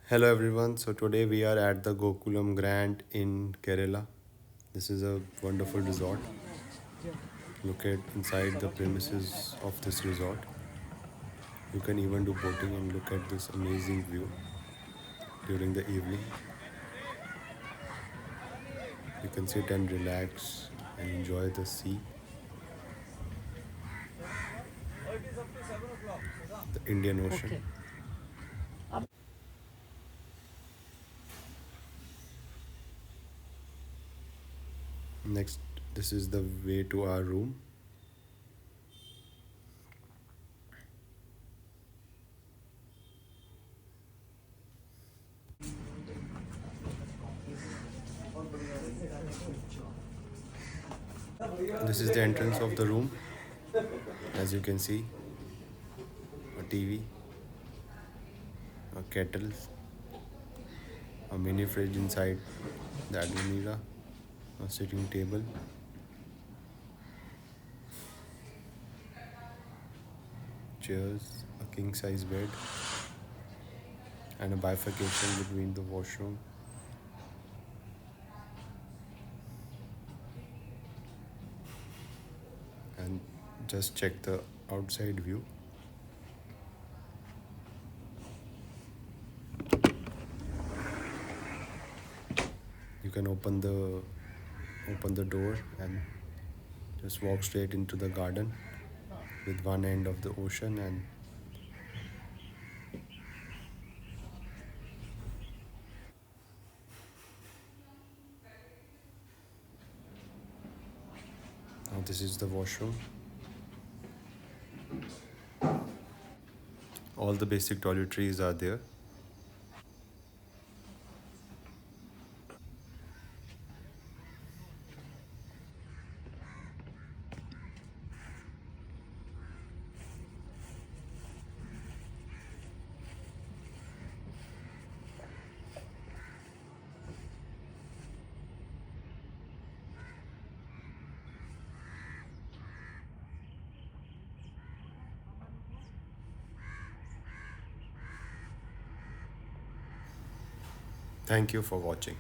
Hello everyone. So today we are at the Gokulam Grand in Kerala. This is a wonderful resort. Look at inside the premises of this resort. You can even do boating and look at this amazing view during the evening. You can sit and relax and enjoy the sea, the Indian Ocean. Okay. Next, this is the way to our room. This is the entrance of the room. As you can see, a TV, a kettle, a mini fridge inside the almirah, a sitting table, chairs, a king size bed, and a bifurcation between the washroom. And just check the outside view. You can open the door and just walk straight into the garden with one end of the ocean, and now this is the washroom. All the basic toiletries are there. Thank you for watching.